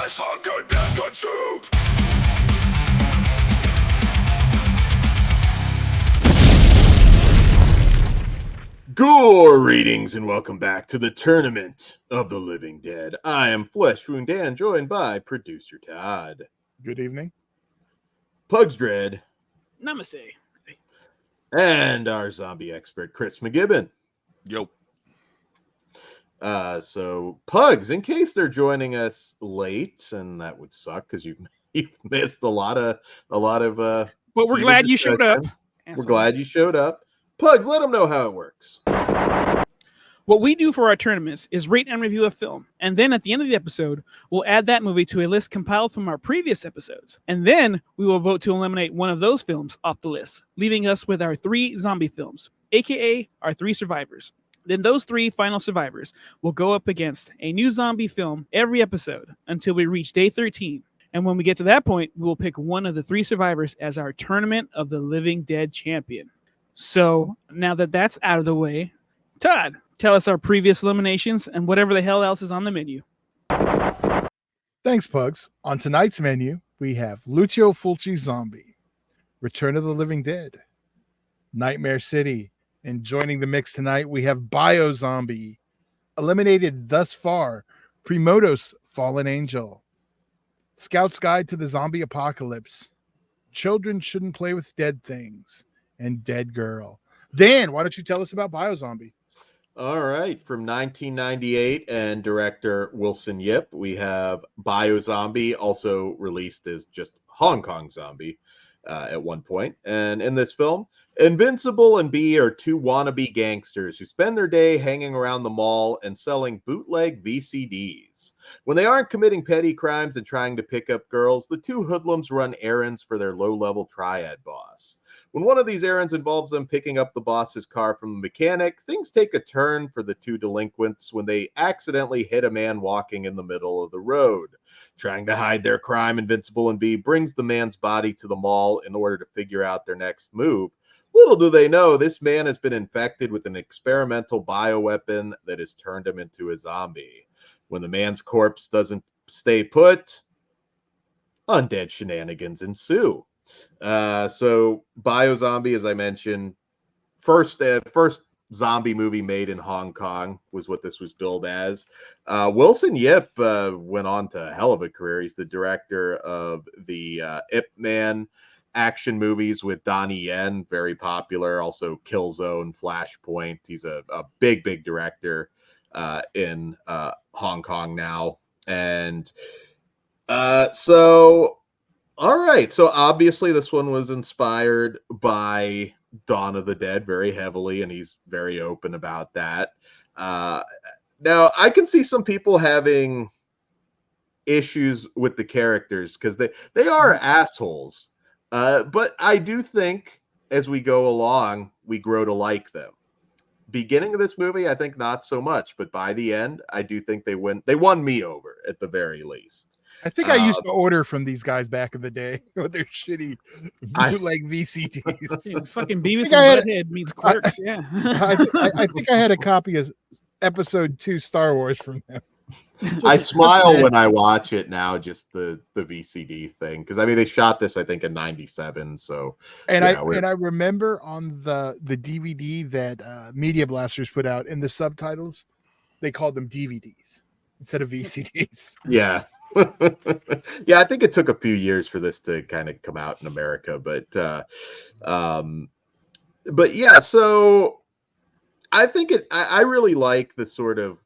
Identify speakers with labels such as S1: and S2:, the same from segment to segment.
S1: This hunger death consumed. Greetings and welcome back to the Tournament of the Living Dead. I am Flesh Wound Dan, joined by producer Todd.
S2: Good evening.
S1: Pugs Dread.
S3: Namaste.
S1: And our zombie expert, Chris McGibbon.
S4: Yo.
S1: So Pugs, in case they're joining us late, and that would suck because you've missed a lot of
S3: But we're glad you showed up.
S1: We're glad you showed up. Pugs, let them know how it works.
S3: What we do for our tournaments is rate and review a film, and then at the end of the episode, we'll add that movie to a list compiled from our previous episodes. And then we will vote to eliminate one of those films off the list, leaving us with our 3 zombie films, aka our 3 survivors. Then those 3 final survivors will go up against a new zombie film every episode until we reach day 13. And when we get to that point, we will pick one of the 3 survivors as our Tournament of the Living Dead champion. So now that that's out of the way, Todd, tell us our previous eliminations and whatever the hell else is on the menu.
S2: Thanks, Pugs. On tonight's menu, we have Lucio Fulci Zombie, Return of the Living Dead, Nightmare City, and joining the mix tonight, we have Bio Zombie, eliminated thus far, Primodos Fallen Angel, Scout's Guide to the Zombie Apocalypse, Children Shouldn't Play with Dead Things, and Dead Girl. Dan, why don't you tell us about Bio Zombie?
S1: All right, from 1998 and director Wilson Yip, we have Bio Zombie, also released as just Hong Kong Zombie at one point. And in this film, Invincible and B are 2 wannabe gangsters who spend their day hanging around the mall and selling bootleg VCDs. When they aren't committing petty crimes and trying to pick up girls, the 2 hoodlums run errands for their low-level triad boss. When one of these errands involves them picking up the boss's car from the mechanic, things take a turn for the 2 delinquents when they accidentally hit a man walking in the middle of the road. Trying to hide their crime, Invincible and B brings the man's body to the mall in order to figure out their next move. Little do they know, this man has been infected with an experimental bioweapon that has turned him into a zombie. When the man's corpse doesn't stay put, undead shenanigans ensue. So Bio Zombie, as I mentioned, first zombie movie made in Hong Kong was what this was billed as. Wilson Yip went on to a hell of a career. He's the director of the Ip Man action movies with Donnie Yen, very popular. Also Killzone, Flashpoint. He's a big director in Hong Kong now. And so all right. So obviously this one was inspired by Dawn of the Dead very heavily, and he's very open about that. Now, I can see some people having issues with the characters because they are assholes. But I do think as we go along, we grow to like them. Beginning of this movie, I think not so much, but by the end, I do think they won me over at the very least.
S2: I think I used to order from these guys back in the day with their shitty bootleg VCDs.
S3: Fucking Beavis and Butthead meets Clerks. Yeah.
S2: I think I had a copy of Episode 2 Star Wars from them.
S1: I smile when I watch it now, just the VCD thing, because I mean they shot this I think in '97. So
S2: and I remember on the DVD that Media Blasters put out in the subtitles, they called them DVDs instead of VCDs.
S1: Yeah. Yeah, I think it took a few years for this to kind of come out in America, but yeah, so I think I really like the sort of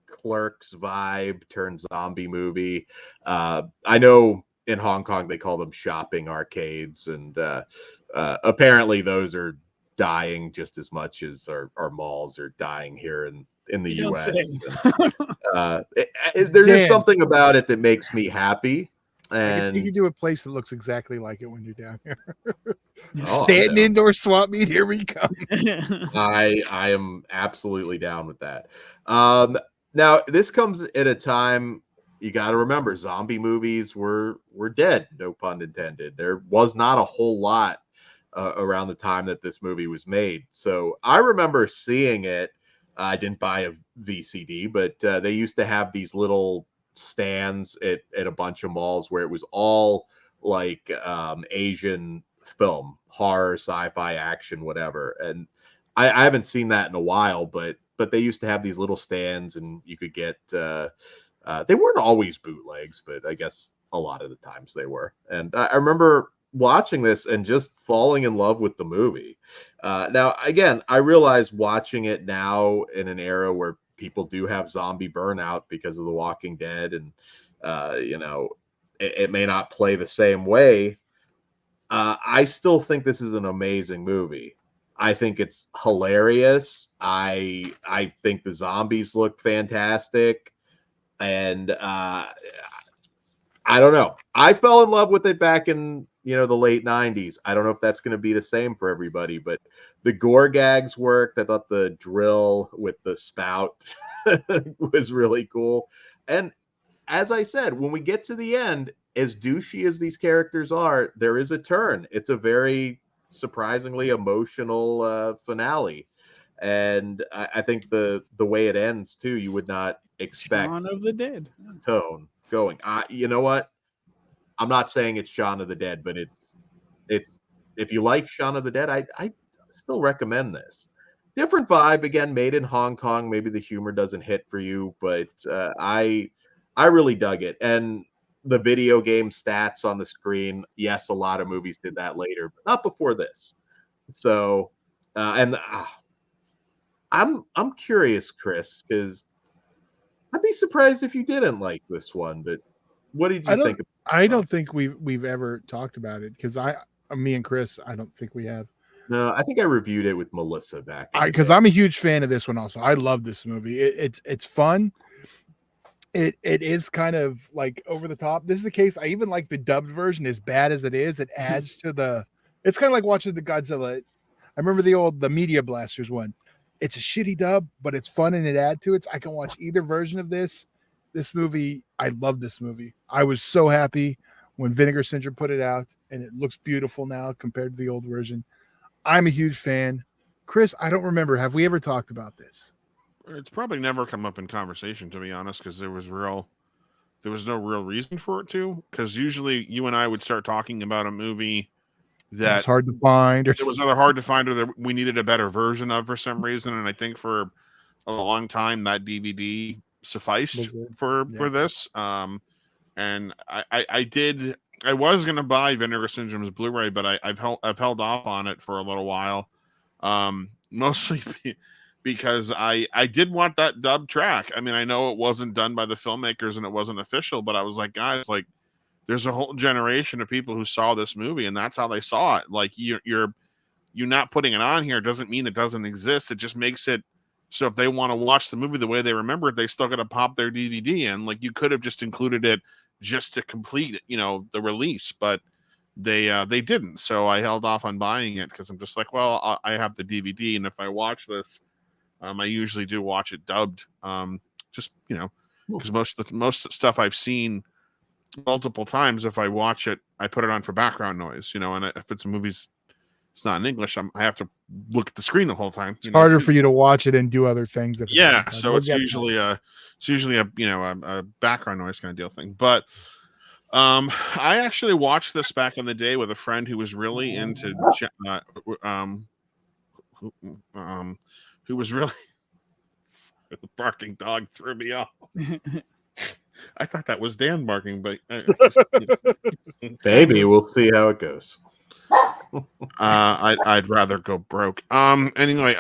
S1: Clerks vibe turned zombie movie. I know in Hong Kong they call them shopping arcades, and apparently those are dying just as much as our malls are dying here in the US. There's just something about it that makes me happy. And
S2: you can do a place that looks exactly like it when you're down here. Stanton Indoor Swap Meet, here we come.
S1: I am absolutely down with that. Now this comes at a time you got to remember zombie movies were dead, no pun intended. There was not a whole lot around the time that this movie was made. So I remember seeing it. I didn't buy a VCD, but they used to have these little stands at a bunch of malls where it was all like Asian film, horror, sci-fi, action, whatever. And I haven't seen that in a while, but they used to have these little stands, and you could get they weren't always bootlegs, but I guess a lot of the times they were. And I remember watching this and just falling in love with the movie. Now, again, I realize watching it now in an era where people do have zombie burnout because of The Walking Dead, and it may not play the same way. I still think this is an amazing movie. I think it's hilarious. I think the zombies look fantastic, and I don't know. I fell in love with it back in the late 90s. I don't know if that's going to be the same for everybody, but the gore gags worked. I thought the drill with the spout was really cool. And as I said, when we get to the end, as douchey as these characters are, there is a turn. It's a very surprisingly emotional finale. And I think the way it ends too, you would not expect
S3: Shaun of the Dead
S1: tone going. You know what? I'm not saying it's Shaun of the Dead, but it's if you like Shaun of the Dead, I still recommend this. Different vibe, again, made in Hong Kong. Maybe the humor doesn't hit for you, but I really dug it. And the video game stats on the screen, yes, a lot of movies did that later, but not before this. So I'm curious, Chris, because I'd be surprised if you didn't like this one, but what did you think?
S2: I don't think we've ever talked about it, because me and Chris, I don't think we have.
S1: No, I think I reviewed it with Melissa back.
S2: Because I'm a huge fan of this one also. I love this movie. It's fun. It is kind of like over the top. This is the case. I even like the dubbed version, as bad as it is. It adds to the. It's kind of like watching the Godzilla. I remember the Media Blasters one. It's a shitty dub, but it's fun and it adds to it. I can watch either version of this. This movie, I love this movie. I was so happy when Vinegar Syndrome put it out, and it looks beautiful now compared to the old version. I'm a huge fan. Chris, I don't remember. Have we ever talked about this?
S4: It's probably never come up in conversation, to be honest, because there was no real reason for it to. Because usually you and I would start talking about a movie that
S2: it's hard to find, or
S4: it was either hard to find, or that we needed a better version of for some reason. And I think for a long time that DVD sufficed for this. And I was gonna buy Vinegar Syndrome's Blu-ray, but I've held off on it for a little while, mostly because I did want that dub track. I mean, I know it wasn't done by the filmmakers and it wasn't official, but I was like, guys, like, there's a whole generation of people who saw this movie and that's how they saw it. Like, you're not putting it on here doesn't mean it doesn't exist. It just makes it so if they want to watch the movie the way they remember it, they still got to pop their DVD in. Like, you could have just included it just to complete, the release, but they didn't. So I held off on buying it because I'm just like, well, I have the DVD, and if I watch this, I usually do watch it dubbed. Just because most stuff I've seen multiple times, if I watch it, I put it on for background noise. And if it's a movie's it's not in English, I have to look at the screen the whole time.
S2: It's harder for you to watch it and do other things.
S4: Yeah, so it's usually a background noise kind of deal thing. But I actually watched this back in the day with a friend who was really into who was really the barking dog threw me off. I thought that was Dan barking, but
S1: maybe we'll see how it goes.
S4: I'd rather go broke. Anyway,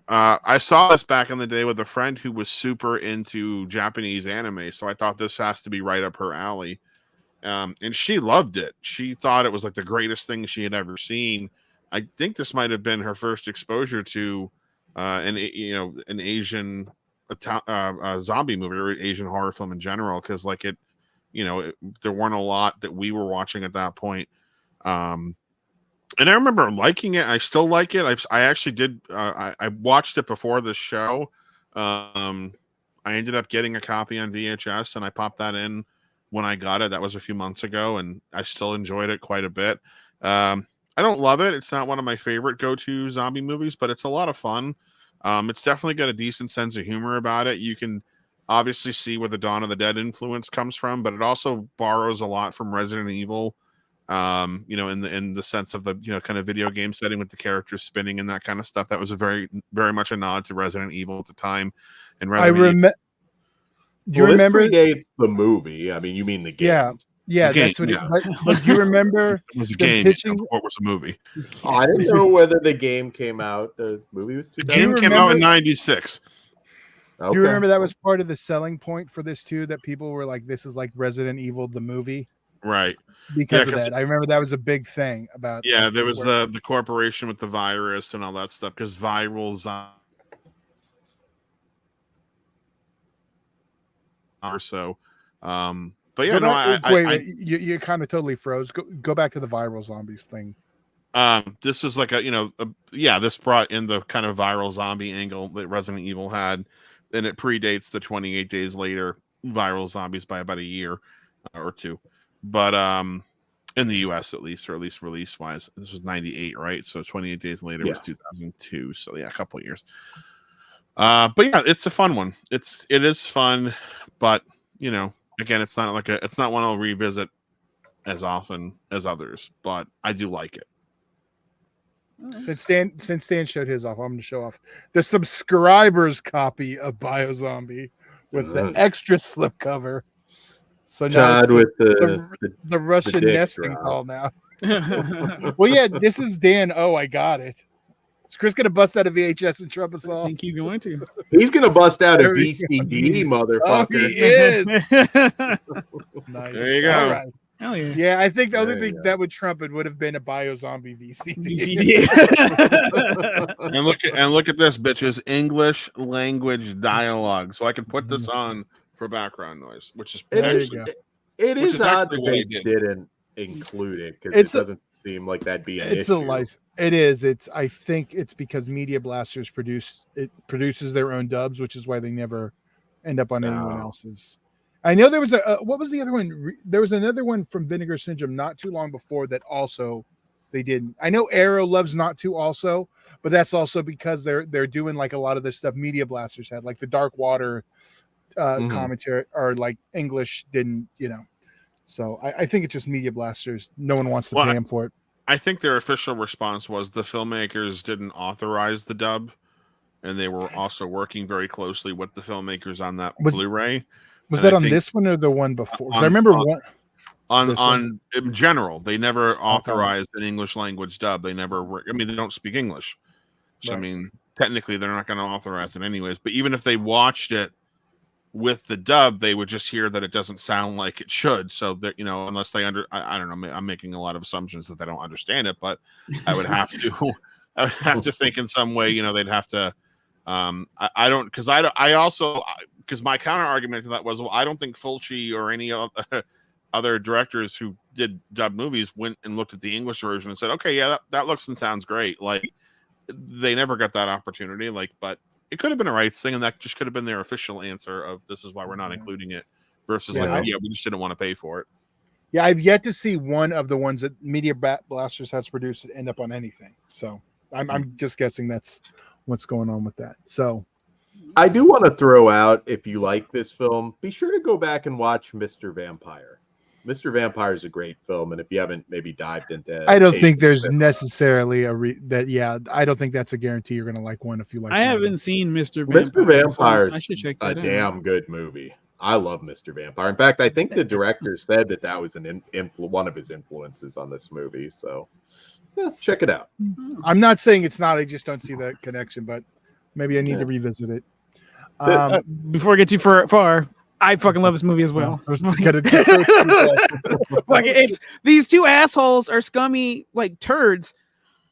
S4: I saw this back in the day with a friend who was super into Japanese anime, so I thought this has to be right up her alley. And she loved it. She thought it was like the greatest thing she had ever seen. I think this might have been her first exposure to an Asian zombie movie or Asian horror film in general, because there weren't a lot that we were watching at that point. And I remember liking it. I still like it. I actually did. I watched it before the show. I ended up getting a copy on VHS, and I popped that in when I got it. That was a few months ago, and I still enjoyed it quite a bit. I don't love it. It's not one of my favorite go-to zombie movies, but it's a lot of fun. It's definitely got a decent sense of humor about it. You can obviously see where the Dawn of the Dead influence comes from, but it also borrows a lot from Resident Evil. In the sense of the kind of video game setting with the characters spinning and that kind of stuff. That was a very, very much a nod to Resident Evil at the time. And
S2: Do you remember?
S1: This predates the movie. I mean, you mean the game?
S2: Yeah,
S4: the
S2: that's
S4: game,
S2: what. But do you remember?
S4: It was a
S2: them
S4: game.
S2: pitching-
S4: What was a movie?
S1: Oh, I didn't know whether the game came out. The movie was
S4: The
S1: 2000.
S4: game came out in '96.
S1: Okay.
S2: Do you remember that was part of the selling point for this too? That people were like, "This is like Resident Evil the movie."
S4: Right.
S2: Because of
S4: 'cause-
S2: that. I remember that was a big thing about.
S4: Yeah, there was the corporation with the virus and all that stuff because viral or so. But yeah,
S2: wait, you kind of totally froze. Go back to the viral zombies thing.
S4: This is like this brought in the kind of viral zombie angle that Resident Evil had, and it predates the 28 Days Later viral zombies by about a year or two. But in the US at least release wise, this was 98, right? So 28 Days Later was 2002. So yeah, a couple of years. But yeah, it's a fun one. It is fun, but again, it's not one I'll revisit as often as others, but I do like it.
S2: Since Stan showed his off, I'm going to show off the subscribers copy of Biozombie with the extra slipcover. So now
S1: Todd with
S2: the Russian nesting doll now. Well, yeah, this is Dan. Oh, I got it. Is Chris going to bust out a VHS and trump us
S3: I
S2: all?
S3: think you're going to.
S1: He's gonna bust out a
S2: There we
S1: VCD,
S2: Oh,
S1: motherfucker.
S2: he is. Nice.
S4: There you go.
S2: All right.
S3: Hell yeah.
S2: Yeah, I think the only
S1: There you
S2: thing that would trump it would have been a Biozombie VCD.
S3: VCD.
S4: And look at this, bitches. English language dialogue. So I can put this on for background noise, which is
S1: It
S2: There
S1: is.
S2: you go.
S1: It
S4: Which
S1: is
S4: is
S1: odd
S4: actually
S1: that
S4: what
S1: they
S4: I did.
S1: didn't include it because
S2: It's
S1: it
S2: a-
S1: doesn't seem like that'd be an
S2: It's
S1: issue.
S2: a license. It is. I think it's because Media Blasters produces their own dubs, which is why they never end up on anyone
S1: Oh.
S2: else's. I know there was what was the other one? There was another one from Vinegar Syndrome not too long before that also they didn't. I know Arrow loves Not To also, but that's also because they're doing like a lot of the stuff Media Blasters had, like the Dark Water commentary or like English didn't, So I think it's just Media Blasters. No one wants to pay them for it.
S4: I think their official response was the filmmakers didn't authorize the dub, and they were also working very closely with the filmmakers on that Blu-ray.
S2: Was
S4: And
S2: that
S4: I
S2: on
S4: think
S2: this one or the one before? 'Cause I remember one.
S4: on in general, they never authorized an English language dub. They never they don't speak English. So
S2: Right.
S4: I mean, technically they're not going to authorize it anyways, but even if they watched it with the dub, they would just hear that it doesn't sound like it should. So that unless they I don't know, I'm making a lot of assumptions that they don't understand it, but I would have to I would have to think in some way, they'd have to I don't because my counter argument to that was, well, I don't think Fulci or any other directors who did dub movies went and looked at the English version and said, okay, yeah, that looks and sounds great. Like they never got that opportunity. But it could have been a rights thing, and that just could have been their official answer of this is why we're not including it versus we just didn't want to pay for it.
S2: Yeah, I've yet to see one of the ones that Media Blasters has produced end up on anything. So I'm just guessing that's what's going on with that. So
S1: I do want to throw out, if you like this film, be sure to go back and watch Mr. Vampire. Mr. Vampire is a great film, and if you haven't maybe dived into,
S2: I don't think there's necessarily I don't think that's a guarantee you're gonna like one if you like.
S3: I
S2: one.
S3: haven't seen Mr. Vampire.
S1: Mr. Vampire.
S3: So I should check
S1: a
S3: that out.
S1: damn good movie. I love Mr. Vampire. In fact, I think the director said that was one of his influences on this movie. So, yeah, check it out.
S2: I'm not saying it's not. I just don't see that connection, but maybe I need to revisit it.
S3: Before I get too far, I fucking love this movie as well. Like it's these two assholes are scummy like turds,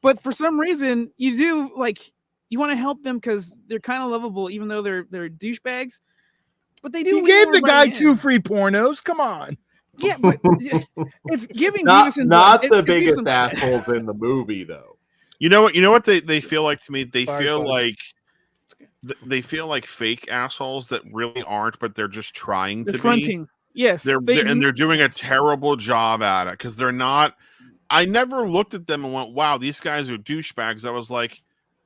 S3: but for some reason you do like you want to help them because they're kind of lovable, even though they're douchebags. But they do.
S2: You gave the guy 2 free pornos. Come on.
S3: Yeah, but it's giving
S1: not
S3: Beavis and
S1: the biggest assholes in the movie, though.
S4: You know what they feel like to me? They
S2: Sorry,
S4: feel
S2: buddy.
S4: like they feel like fake assholes that really aren't, but they're just trying to
S3: fronting.
S4: be.
S3: Yes,
S4: They're doing a terrible job at it because they're not. I never looked at them and went, "Wow, these guys are douchebags." I was like,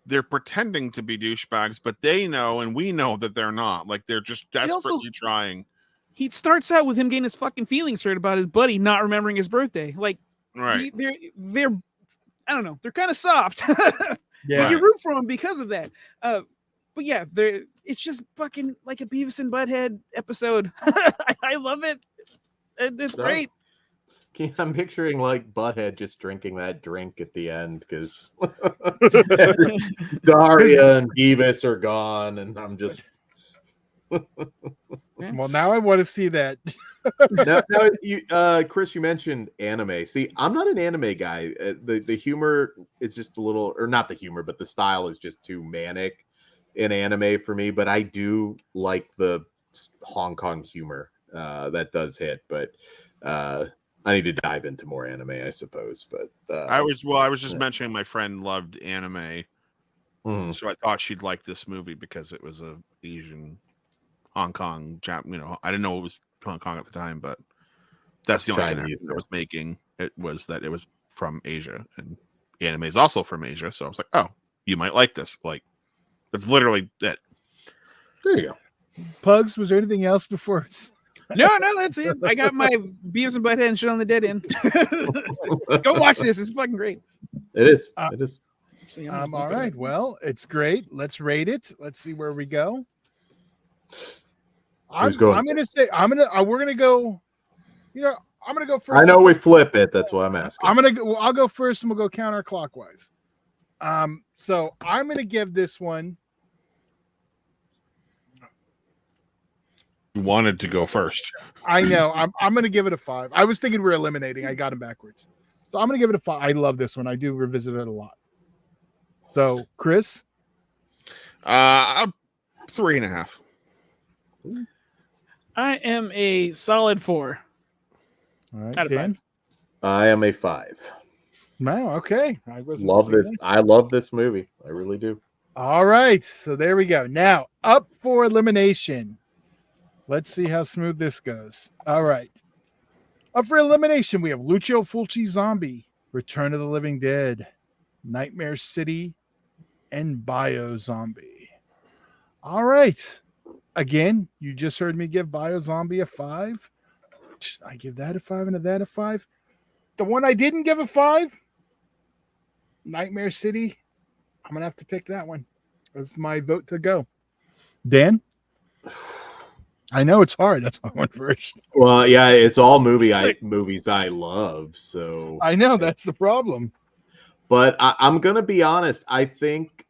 S4: they're pretending to be douchebags, but they know and we know that they're not. Like they're just desperately trying.
S3: He starts out with him getting his fucking feelings hurt about his buddy not remembering his birthday. Like,
S4: right?
S3: They're I don't know. They're kind of soft.
S2: Yeah,
S3: you root for them because of that. But yeah, it's just fucking like a Beavis and Butthead episode. I love it. It's great.
S1: I'm picturing like Butthead just drinking that drink at the end because Daria and Beavis are gone, and I'm just.
S2: Well, now I want to see that.
S1: now, Chris, you mentioned anime. See, I'm not an anime guy. The humor is just a little, or not the humor, but the style is just too manic in anime for me. But I do like the Hong Kong humor that does hit. But I need to dive into more anime, I suppose. But
S4: I was just mentioning my friend loved anime, so I thought she'd like this movie because it was a Asian. Hong Kong, I didn't know it was Hong Kong at the time, but that's the only thing that was making it was that it was from Asia, and anime is also from Asia. So I was like, oh, you might like this. Like, it's literally it.
S1: There you go.
S2: Pugs, was there anything else before?
S3: No, that's it. I got my Beavis and Butthead and Shit on the Dead in. Go watch this. It's fucking great.
S1: It is. It is.
S2: All right. Well, it's great. Let's rate it. Let's see where we go. We're gonna go. I'm gonna go first.
S1: I know we flip it. That's why I'm asking.
S2: I'll go first, and we'll go counterclockwise. So I'm gonna give this one.
S4: You wanted to go first.
S2: I know. I'm gonna give it a 5. I was thinking we're eliminating. I got him backwards. So I'm gonna give it a 5. I love this one. I do revisit it a lot. So Chris,
S4: 3.5.
S3: I am a solid 4.
S2: All right,
S3: out of 5.
S1: I am a 5.
S2: Wow. Okay. I
S1: love this. I love this movie. I really do.
S2: All right. So there we go. Now up for elimination. Let's see how smooth this goes. All right. Up for elimination, we have Lucio Fulci Zombie, Return of the Living Dead, Nightmare City, and Bio Zombie. All right. Again, you just heard me give Bio Zombie a 5. I give that a 5 and that a 5. The one I didn't give a 5, Nightmare City, I'm going to have to pick that one. That's my vote to go. Dan? I know it's hard. That's why I went first.
S1: Well, yeah, it's all movies I love. So
S2: I know that's the problem.
S1: But I'm going to be honest. I think...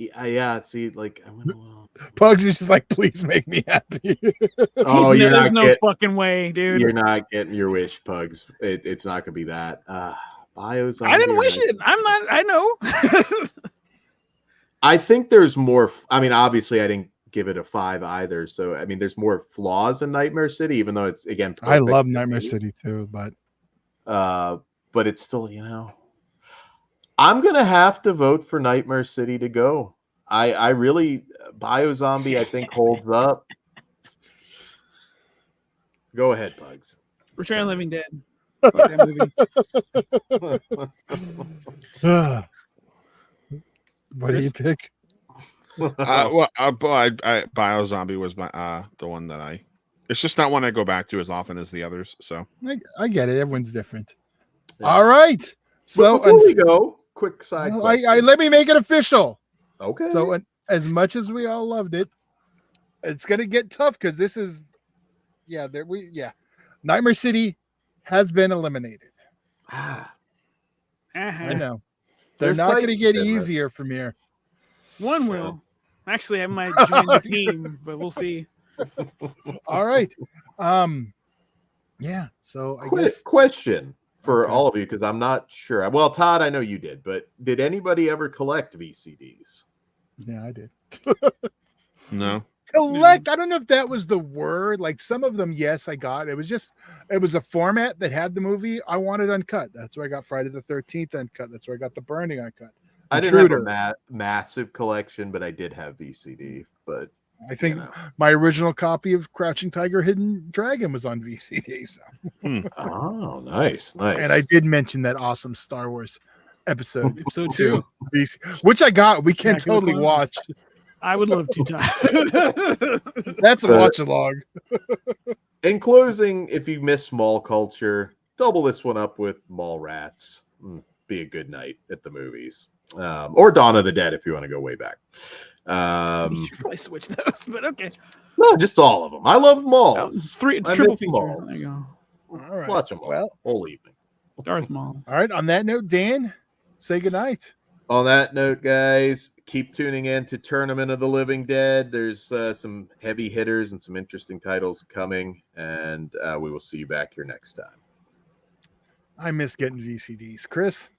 S1: Yeah, see, like I went a little.
S2: Pugs is just like, please make me happy.
S1: Oh,
S3: there's no fucking way, dude.
S1: You're not getting your wish, Pugs. It's not gonna be that. Bios.
S3: I didn't wish it. I'm not. I know.
S1: I think there's more. I mean, obviously, I didn't give it a 5 either. So, I mean, there's more flaws in Nightmare City, even though it's again.
S2: I love Nightmare City too, but
S1: it's still, I'm gonna have to vote for Nightmare City to go. I really Bio Zombie I think holds up. Go ahead, Pugs.
S3: Return of the Living Dead.
S2: What do you pick?
S4: Bio Zombie was my the one that I. It's just not one I go back to as often as the others. So
S2: I get it. Everyone's different. Yeah. All right. So
S1: before we go, quick side.
S2: Let me make it official.
S1: Okay.
S2: So as much as we all loved it, it's gonna get tough because this is, Nightmare City has been eliminated. I know. They're not going to get easier from here.
S3: One will. Actually, I might join the team, but we'll see.
S2: All right. Yeah. So I guess
S1: question for all of you, because I'm not sure. Well, Todd, I know you did, but did anybody ever collect VCDs?
S2: Yeah, I did.
S4: No.
S2: Collect. I don't know if that was the word. Like some of them, yes, I got. It was a format that had the movie. I wanted uncut. That's where I got Friday the 13th uncut. That's where I got The Burning uncut.
S1: I didn't have a massive collection, but I did have VCD. But
S2: I think my original copy of Crouching Tiger, Hidden Dragon was on VCD. So.
S1: Oh, nice.
S2: And I did mention that awesome Star Wars episode
S3: Episode 2.
S2: which I got. We can
S3: Back in the
S2: totally
S3: closet.
S2: watch.
S3: I would love to.
S2: That's a
S1: So-
S2: watch along.
S1: In closing, if you miss mall culture, double this one up with Mall Rats. Be a good night at the movies. Or Dawn of the Dead if you want to go way back.
S3: You should probably switch those, but okay.
S1: No, just all of them. I love malls.
S3: Three
S1: I
S3: triple
S1: miss
S3: feature.
S1: malls.
S3: There you go.
S2: All right.
S1: Watch them all,
S2: Well,
S1: whole evening.
S3: Darth Maul.
S2: all right. On that note, Dan, say goodnight.
S1: On that note, guys, keep tuning in to Tournament of the Living Dead. There's some heavy hitters and some interesting titles coming, and we will see you back here next time.
S2: I miss getting VCDs. Chris?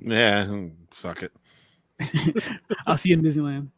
S4: Yeah, fuck it.
S3: I'll see you in Disneyland.